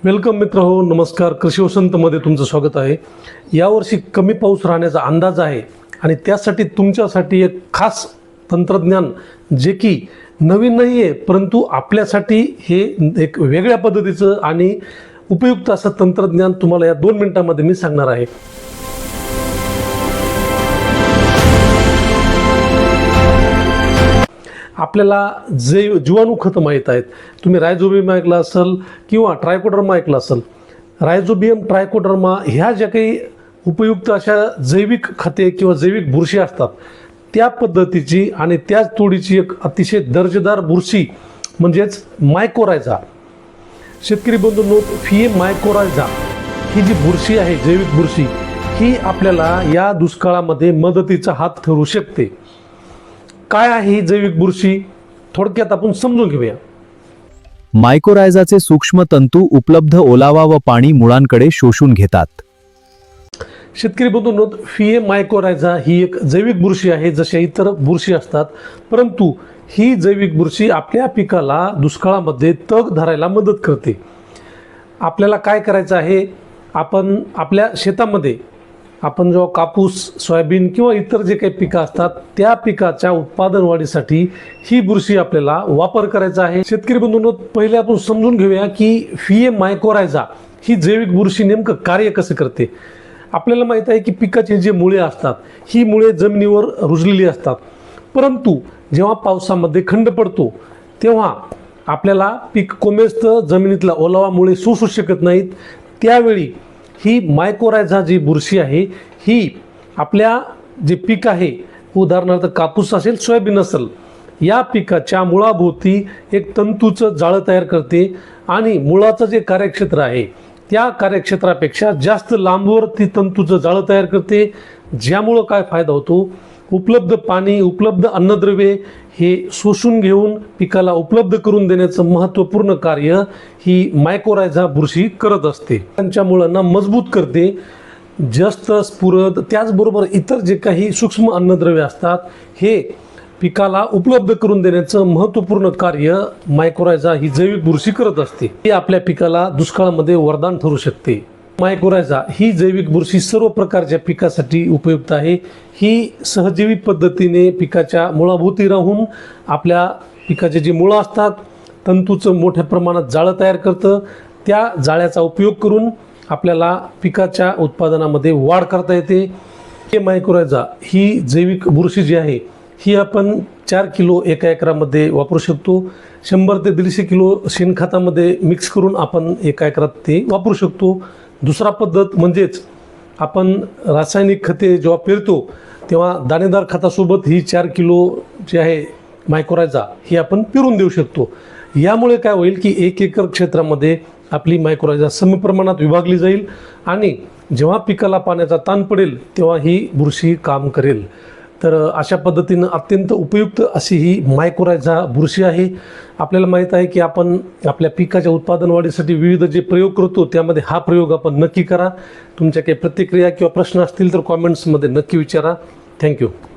Welcome मित्र हो, नमस्कार. कृषी वसंतमध्ये तुमचं स्वागत आहे. यावर्षी कमी पाऊस राहण्याचा अंदाज आहे आणि त्यासाठी तुमच्यासाठी एक खास तंत्रज्ञान जे की नवीन नाही आहे, परंतु आपल्यासाठी हे एक वेगळ्या पद्धतीचं आणि उपयुक्त असं तंत्रज्ञान तुम्हाला या 2 मिनिटांमध्ये मी सांगणार आहे. आपल्याला जीवाणू खतं माहीत आहेत. तुम्ही रायझोबियम ऐकलं असेल किंवा ट्रायकोडर्मा ऐकलं असेल. रायझोबियम, ट्रायकोडर्मा ह्या ज्या काही उपयुक्त अशा जैविक खते किंवा जैविक बुरशी असतात, त्या पद्धतीची आणि त्याच तोडीची एक अतिशय दर्जेदार बुरशी म्हणजेच मायकोरायझा. शेतकरी बंधूंनो, मायकोरायझा ही जी बुरशी आहे, जैविक बुरशी, ही आपल्याला या दुष्काळामध्ये मदतीचा हात ठरू शकते. काय आहे ही जैविक बुरशी, थोडक्यात आपण समजून घेऊया. मायकोरायझाचे सूक्ष्म तंतू उपलब्ध ओलावा व पाणी मुळांकडे शोषून घेतात. शेतकरी बंधूंनो, मायकोरायझा ही एक जैविक बुरशी आहे, जशा इतर बुरशी असतात, परंतु ही जैविक बुरशी आपल्या पिकाला दुष्काळामध्ये तग धरायला मदत करते. आपल्याला काय करायचं आहे, आपण आपल्या शेतामध्ये आपण जेव्हा कापूस, सोयाबीन किंवा इतर जे काही पिकं असतात, त्या पिकाच्या उत्पादन वाढीसाठी ही बुरशी आपल्याला वापर करायचा आहे. शेतकरी बंधूंनो, पहिले आपण समजून घेऊया की मायकोरायझा ही जैविक बुरशी नेमकं कार्य कसं करते. आपल्याला माहीत आहे की पिकाची जी मुळे असतात, ही मुळे जमिनीवर रुजलेली असतात, परंतु जेव्हा पावसामध्ये खंड पडतो तेव्हा आपल्याला पीक कोमेजतं, जमिनीतला ओलावा मुळे शोषू शकत नाहीत. त्यावेळी ही मायकोरायझा जी बुरशी आहे, ही आपल्या जे पीक आहे, उदाहरणार्थ कापूस असेल, सोयाबीन असेल, या पिकाच्या मुळाभोवती एक तंतूचं जाळं तयार करते आणि मुळाचं जे कार्यक्षेत्र आहे, त्या कार्यक्षेत्रापेक्षा जास्त लांबवर ती तंतूचं जाळं तयार करते. ज्यामुळं काय फायदा होतो, उपलब्ध पाणी, उपलब्ध अन्नद्रव्ये हे शोषून घेऊन पिकाला उपलब्ध करून देण्याचं महत्त्वपूर्ण कार्य ही मायकोरायझा बुरशी करत असते. त्यांच्या मुळांना मजबूत करते, जस्त, स्फुरद, त्याचबरोबर इतर जे काही सूक्ष्म अन्नद्रव्ये असतात, हे पिकाला उपलब्ध करून देण्याचं महत्त्वपूर्ण कार्य मायकोरायझा ही जैविक बुरशी करत असते. ही आपल्या पिकाला दुष्काळामध्ये वरदान ठरू शकते. मायकोरायझा ही जैविक बुरशी सर्व प्रकारच्या पिकासाठी उपयुक्त आहे. ही सहजीवी पद्धतीने पिकाच्या मुळाभोवती राहून आपल्या पिकाचे जी मुळं असतात, तंतूचं मोठ्या प्रमाणात जाळं तयार करतं. त्या जाळ्याचा उपयोग करून आपल्याला पिकाच्या उत्पादनामध्ये वाढ करता येते. मायकोरायझा ही जैविक बुरशी जी आहे, ही आपण 4 किलो एका एकरामध्ये वापरू शकतो. 100 ते 150 किलो शेणखतामध्ये मिक्स करून आपण एका एकरात ते वापरू शकतो. दुसरा पद्धत म्हणजेच आपण रासायनिक खते जेव्हा पेरतो तेव्हा दाणेदार खतासोबत ही 4 किलो जी आहे मायकोरायझा ही आपण पेरून देऊ शकतो. यामुळे काय होईल की 1 एकर क्षेत्रामध्ये आपली मायकोरायझा सम प्रमाणात विभागली जाईल आणि जेव्हा पिकाला पाण्याचा ताण पडेल तेव्हा ही बुरशी काम करेल. तर अशा पद्धतीनं अत्यंत उपयुक्त अशी ही मायकोरायझा बुरशी आहे. आपल्याला माहीत आहे की आपण आपल्या पिकाच्या उत्पादन वाढीसाठी विविध जे प्रयोग करतो, त्यामध्ये हा प्रयोग आपण नक्की करा. तुमच्या काही प्रतिक्रिया किंवा प्रश्न असतील तर कॉमेंट्समध्ये नक्की विचारा. थँक्यू.